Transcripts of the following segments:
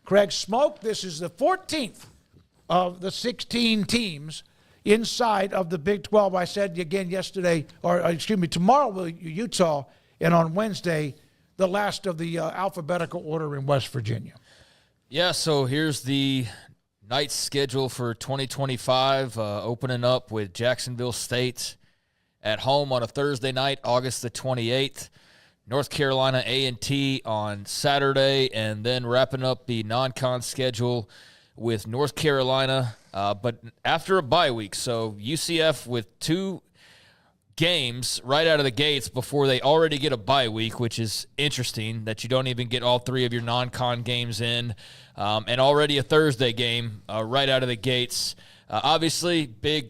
Craig Smoak. This is the 14th of the 16 teams inside of the Big 12. I said again yesterday, tomorrow will Utah, and on Wednesday, the last of the alphabetical order in West Virginia. Yeah, so here's the night schedule for 2025, opening up with Jacksonville State at home on a Thursday night, August the 28th. North Carolina A&T on Saturday, and then wrapping up the non-con schedule with North Carolina, but after a bye week. So UCF with 2 games right out of the gates before they already get a bye week, which is interesting that you don't even get all 3 of your non-con games in, and already a Thursday game right out of the gates. Obviously, big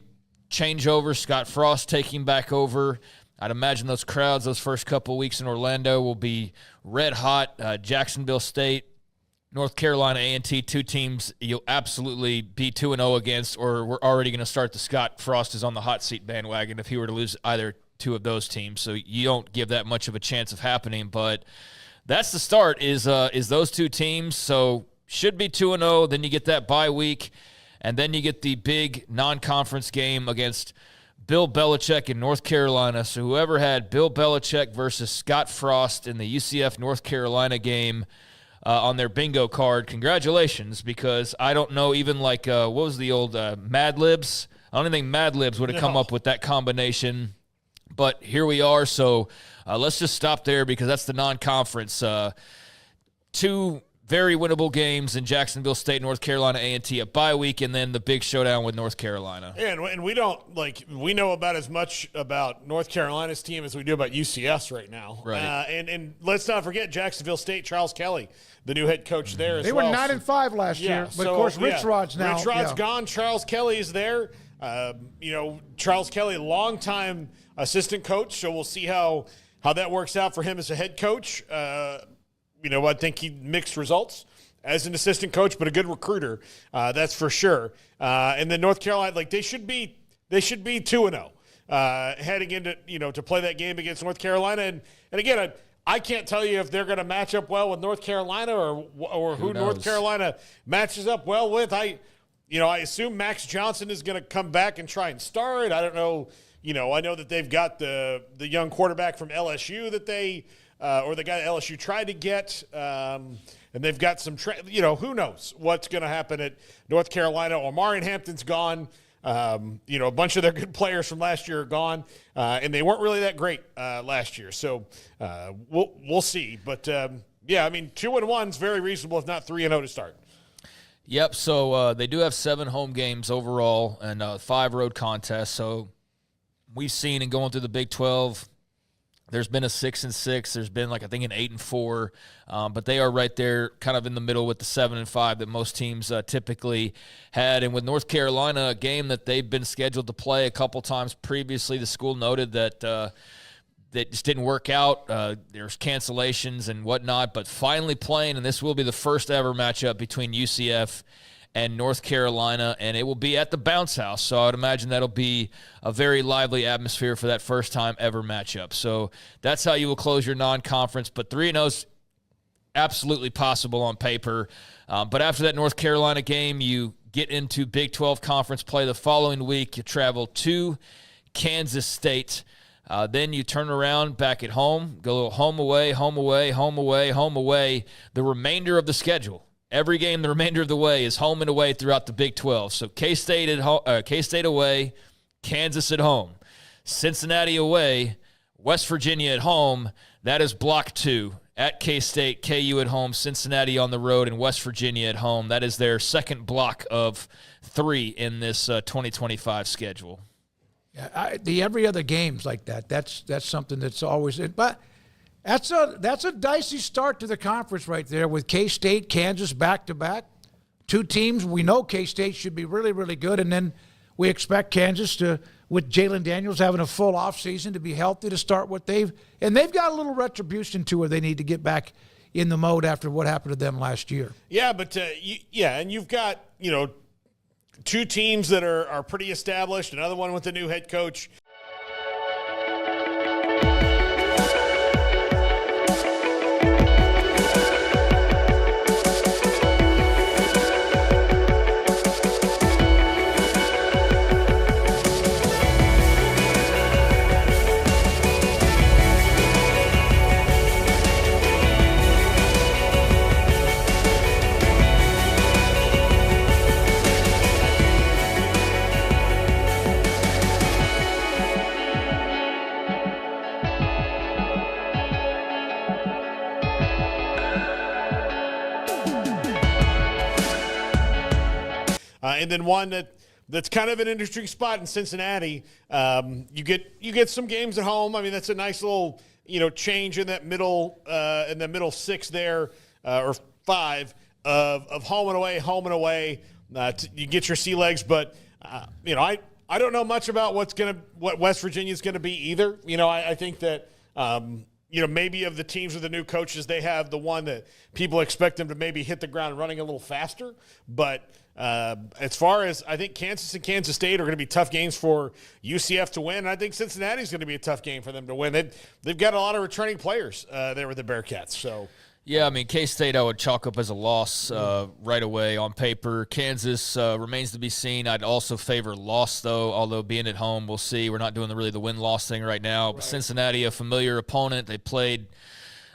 changeover, Scott Frost taking back over. I'd imagine those crowds those first couple of weeks in Orlando will be red hot. Jacksonville State, North Carolina A&T, 2 teams you'll absolutely be 2-0 against, or we're already going to start the Scott Frost is on the hot seat bandwagon if he were to lose either 2 of those teams. So you don't give that much of a chance of happening. But that's the start is those 2 teams. So should be 2-0. Then you get that bye week, and then you get the big non-conference game against Bill Belichick in North Carolina. So whoever had Bill Belichick versus Scott Frost in the UCF North Carolina game on their bingo card, congratulations, because I don't know even what was the old Mad Libs? I don't even think Mad Libs would have come up with that combination. But here we are. So let's just stop there because that's the non-conference. 2 very winnable games in Jacksonville State, North Carolina A&T, a bye week, and then the big showdown with North Carolina. And we don't we know about as much about North Carolina's team as we do about UCF's right now. Right. And let's not forget Jacksonville State, Charles Kelly, the new head coach there as they well. They were 9-5 last year, but of course Rich Rod's now. Rich Rod's gone. Charles Kelly's there. Charles Kelly, longtime assistant coach, so we'll see how that works out for him as a head coach. I think he mixed results as an assistant coach, but a good recruiter, that's for sure. And then North Carolina, they should be 2-0 heading into to play that game against North Carolina. And again, I can't tell you if they're going to match up well with North Carolina or who North Carolina matches up well with. I assume Max Johnson is going to come back and try and start. I don't know. I know that they've got the young quarterback from LSU that they. Or the guy that LSU tried to get, and they've got some, who knows what's going to happen at North Carolina. Omarion Hampton's gone. A bunch of their good players from last year are gone, and they weren't really that great last year. So we'll see. But, 2-1 is very reasonable, if not 3-0 to start. Yep, so they do have 7 home games overall and 5 road contests. So we've seen in going through the Big 12, there's been a 6-6. There's been an 8-4, but they are right there, kind of in the middle with the 7-5 that most teams typically had. And with North Carolina, a game that they've been scheduled to play a couple times previously, the school noted that that just didn't work out. There's cancellations and whatnot, but finally playing, and this will be the first ever matchup between UCF and North Carolina, and it will be at the Bounce House. So I would imagine that'll be a very lively atmosphere for that first time ever matchup. So that's how you will close your non-conference. But 3-0 is absolutely possible on paper. But after that North Carolina game, you get into Big 12 conference play the following week. You travel to Kansas State. Then you turn around back at home, go a little home away, home away, home away, home away. The remainder of the schedule. Every game the remainder of the way is home and away throughout the Big 12. So K-State away, Kansas at home, Cincinnati away, West Virginia at home. That is block 2. At K-State, KU at home, Cincinnati on the road, and West Virginia at home. That is their second block of 3 in this 2025 schedule. Yeah, the every other game's like that. That's something that's always – but – That's a dicey start to the conference right there with K-State, Kansas back-to-back. 2 teams. We know K-State should be really, really good, and then we expect Kansas to, with Jalen Daniels having a full offseason, to be healthy to start what they've got a little retribution to where they need to get back in the mode after what happened to them last year. Yeah, but and you've got 2 teams that are pretty established, another one with a new head coach. and then one that's kind of an interesting spot in Cincinnati. You get some games at home. I mean, that's a nice little change in that middle six there or five of home and away. You get your sea legs, but I don't know much about what West Virginia is gonna be either. I think that maybe of the teams with the new coaches, they have the one that people expect them to maybe hit the ground running a little faster. But as far as I think Kansas and Kansas State are going to be tough games for UCF to win, and I think Cincinnati is going to be a tough game for them to win. They've got a lot of returning players there with the Bearcats. So. Yeah, I mean, K-State I would chalk up as a loss right away on paper. Kansas remains to be seen. I'd also favor loss, though, although being at home, we'll see. We're not doing the win-loss thing right now. Right. Cincinnati, a familiar opponent. They played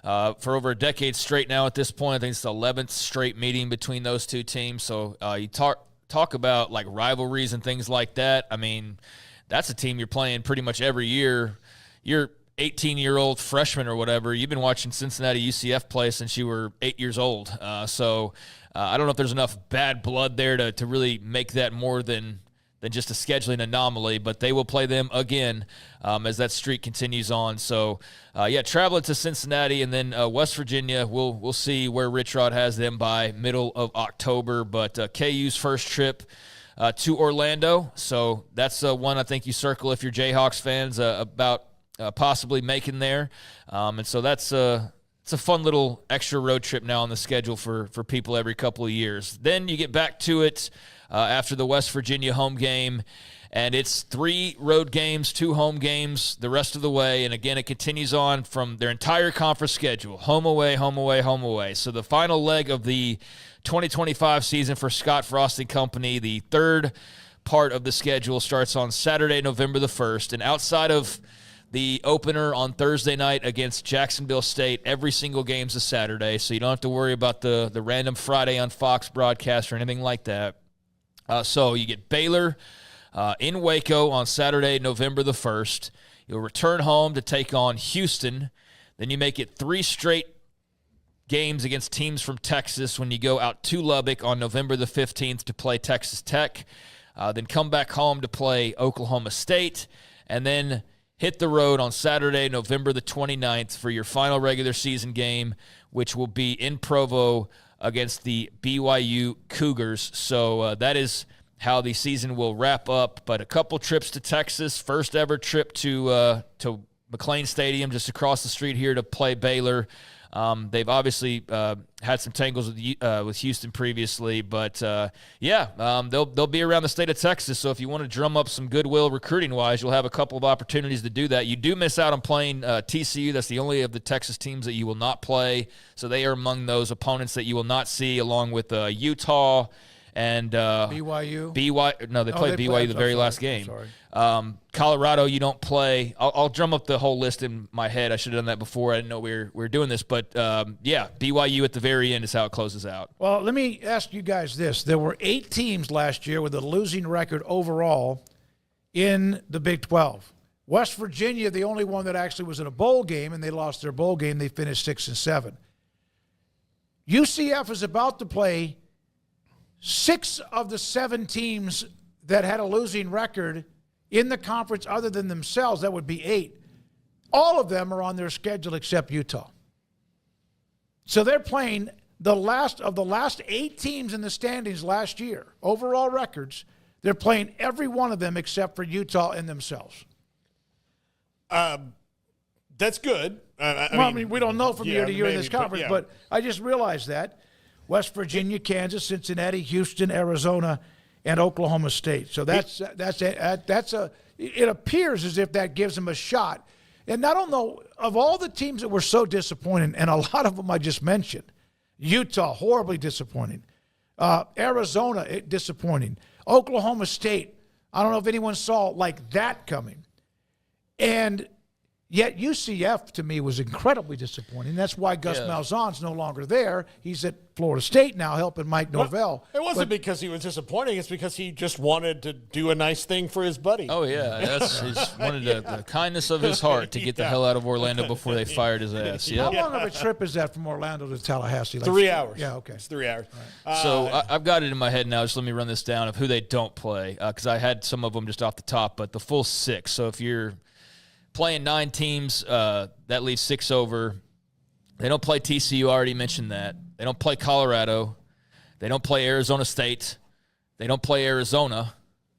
for over a decade straight now at this point. I think it's the 11th straight meeting between those two teams. So you talk about, like, rivalries and things like that. I mean, that's a team you're playing pretty much every year. You're 18-year-old freshman or whatever, you've been watching Cincinnati UCF play since you were 8 years old. So I don't know if there's enough bad blood there to really make that more than just a scheduling anomaly, but they will play them again as that streak continues on. So, traveling to Cincinnati and then West Virginia, we'll see where Rich Rod has them by middle of October. But KU's first trip to Orlando, so that's one I think you circle if you're Jayhawks fans about possibly making there. And so it's a fun little extra road trip now on the schedule for people every couple of years. Then you get back to it after the West Virginia home game, and it's 3 road games, 2 home games the rest of the way. And again, it continues on from their entire conference schedule, home away, home away, home away. So the final leg of the 2025 season for Scott Frost and company, the third part of the schedule, starts on Saturday, November the 1st. And outside of the opener on Thursday night against Jacksonville State, every single game's a Saturday, so you don't have to worry about the random Friday on Fox broadcast or anything like that. So you get Baylor in Waco on Saturday, November the 1st. You'll return home to take on Houston. Then you make it 3 straight games against teams from Texas when you go out to Lubbock on November the 15th to play Texas Tech. Then come back home to play Oklahoma State. And then hit the road on Saturday, November the 29th for your final regular season game, which will be in Provo against the BYU Cougars. So that is how the season will wrap up. But a couple trips to Texas, first ever trip to McLean Stadium just across the street here to play Baylor. They've obviously had some tangles with Houston previously, but they'll be around the state of Texas. So if you want to drum up some goodwill recruiting-wise, you'll have a couple of opportunities to do that. You do miss out on playing TCU. That's the only of the Texas teams that you will not play. So they are among those opponents that you will not see, along with Utah and BYU. They played BYU the very last game. Colorado, you don't play. I'll drum up the whole list in my head. I should have done that before. I didn't know we were doing this, but BYU at the very end is how it closes out. Well, let me ask you guys this: there were 8 teams last year with a losing record overall in the Big 12. West Virginia, the only one that actually was in a bowl game, and they lost their bowl game. They finished 6-7. UCF is about to play 6 of the 7 teams that had a losing record in the conference other than themselves. That would be 8. All of them are on their schedule except Utah. So they're playing the last 8 teams in the standings last year, overall records. They're playing every one of them except for Utah and themselves. That's good. I mean, we don't know from year to year in this conference, but I just realized that. West Virginia, Kansas, Cincinnati, Houston, Arizona, and Oklahoma State. So it appears as if that gives them a shot. And I don't know, of all the teams that were so disappointing, and a lot of them I just mentioned, Utah, horribly disappointing. Arizona, disappointing. Oklahoma State, I don't know if anyone saw like that coming. And Yet UCF, to me, was incredibly disappointing. That's why Gus Malzahn's no longer there. He's at Florida State now helping Mike Norvell. It wasn't because he was disappointing. It's because he just wanted to do a nice thing for his buddy. Oh, yeah. He just wanted the kindness of his heart to get the hell out of Orlando before they fired his ass. How long of a trip is that from Orlando to Tallahassee? 3 hours. Yeah, okay. It's 3 hours. Right. So I've got it in my head now. Just let me run this down of who they don't play because I had some of them just off the top, but the full 6. So if you're playing 9 teams, that leaves 6 over. They don't play TCU. I already mentioned that. They don't play Colorado. They don't play Arizona State. They don't play Arizona.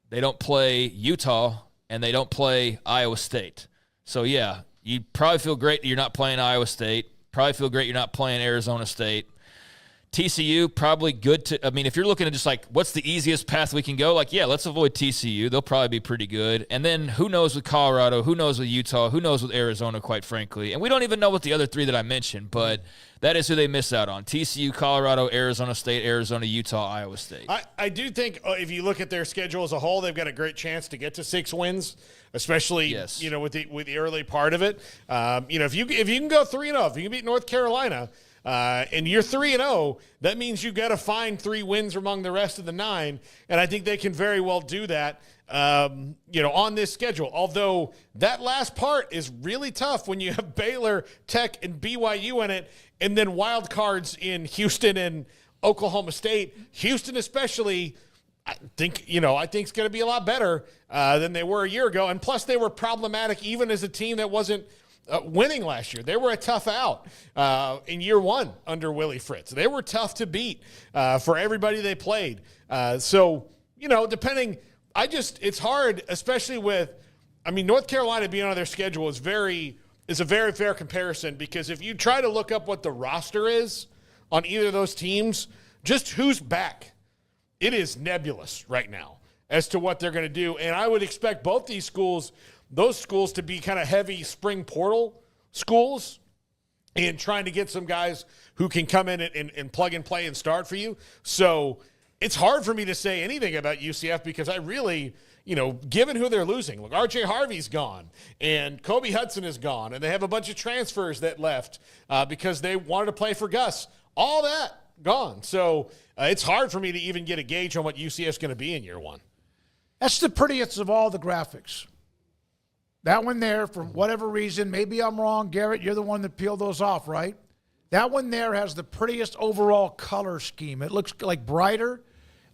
They don't play Utah. And they don't play Iowa State. So, yeah, you probably feel great that you're not playing Iowa State. Probably feel great you're not playing Arizona State. TCU, probably good to – I mean, if you're looking at just like what's the easiest path we can go, like, yeah, let's avoid TCU. They'll probably be pretty good. And then who knows with Colorado, who knows with Utah, who knows with Arizona, quite frankly. And we don't even know what the other 3 that I mentioned, but that is who they miss out on. TCU, Colorado, Arizona State, Arizona, Utah, Iowa State. I do think if you look at their schedule as a whole, they've got a great chance to get to 6 wins, especially with the early part of it. If you can go 3-0, if you can beat North Carolina – and you're 3-0, that means you've got to find 3 wins among the rest of the 9, and I think they can very well do that, on this schedule. Although that last part is really tough when you have Baylor, Tech, and BYU in it, and then wild cards in Houston and Oklahoma State. Houston especially, I think it's going to be a lot better than they were a year ago, and plus they were problematic even as a team that wasn't winning last year. They were a tough out in year 1 under Willie Fritz. They were tough to beat for everybody they played. Depending, it's hard, especially with, North Carolina being on their schedule is a very fair comparison because if you try to look up what the roster is on either of those teams, just who's back, it is nebulous right now as to what they're going to do. And I would expect both those schools to be kind of heavy spring portal schools and trying to get some guys who can come in and plug and play and start for you. So it's hard for me to say anything about UCF because I really, given who they're losing, look, RJ Harvey's gone and Kobe Hudson is gone and they have a bunch of transfers that left because they wanted to play for Gus. All that gone. So it's hard for me to even get a gauge on what UCF is going to be in year 1. That's the prettiest of all the graphics. That one there, for whatever reason, maybe I'm wrong. Garrett, you're the one that peeled those off, right? That one there has the prettiest overall color scheme. It looks like brighter.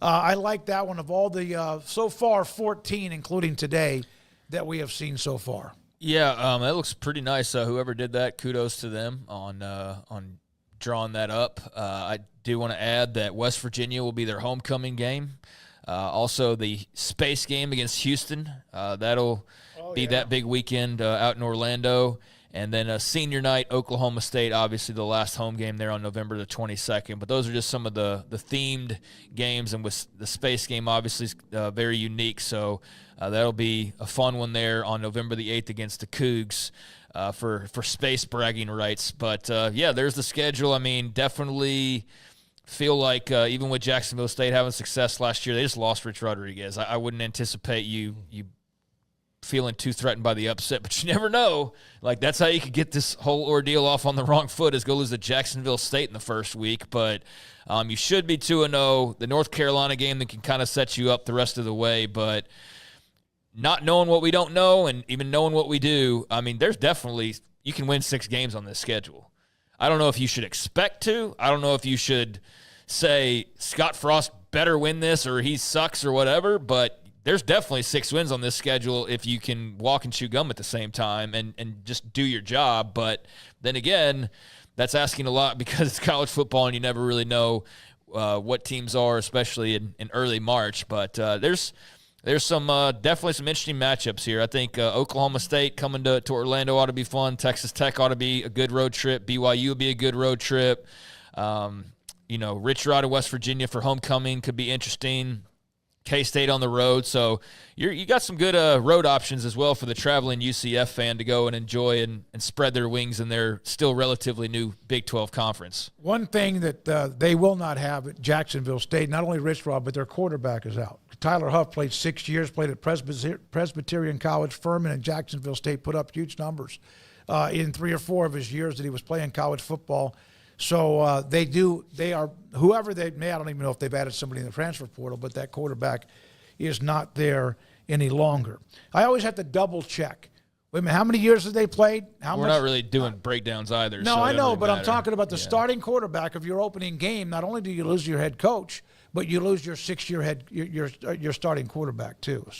I like that one of all the, so far, 14, including today, that we have seen so far. Yeah, that looks pretty nice. Whoever did that, kudos to them on drawing that up. I do want to add that West Virginia will be their homecoming game. Also, the space game against Houston, that'll be that big weekend out in Orlando. And then senior night, Oklahoma State, obviously the last home game there on November the 22nd. But those are just some of the themed games. And with the space game, obviously, is very unique. So that'll be a fun one there on November the 8th against the Cougs for space bragging rights. But, there's the schedule. Definitely feel like even with Jacksonville State having success last year, they just lost Rich Rodriguez. I wouldn't anticipate you feeling too threatened by the upset, but you never know. Like, that's how you could get this whole ordeal off on the wrong foot is go lose to Jacksonville State in the first week. But you should be 2-0. The North Carolina game that can kind of set you up the rest of the way, but not knowing what we don't know and even knowing what we do, there's definitely – you can win 6 games on this schedule. I don't know if you should expect to. I don't know if you should say Scott Frost better win this or he sucks or whatever, but there's definitely 6 wins on this schedule if you can walk and chew gum at the same time and just do your job. But then again, that's asking a lot because it's college football and you never really know what teams are, especially in early March. But there's some definitely some interesting matchups here. I think Oklahoma State coming to Orlando ought to be fun. Texas Tech ought to be a good road trip. BYU will be a good road trip. Rich Rod of West Virginia for homecoming could be interesting. K-State on the road. So you got some good road options as well for the traveling UCF fan to go and enjoy and spread their wings in their still relatively new Big 12 conference. One thing that they will not have at Jacksonville State, not only Rich Rod, but their quarterback is out. Tyler Huff played 6 years, played at Presbyterian College. Furman and Jacksonville State put up huge numbers in 3 or 4 of his years that he was playing college football. So they are, whoever they may, I don't even know if they've added somebody in the transfer portal, but that quarterback is not there any longer. I always have to double check. Wait a minute, how many years have they played? We're not really doing breakdowns either. No, so I know, really but matter. I'm talking about the starting quarterback of your opening game. Not only do you lose your head coach, but you lose your 6-year your starting quarterback too. So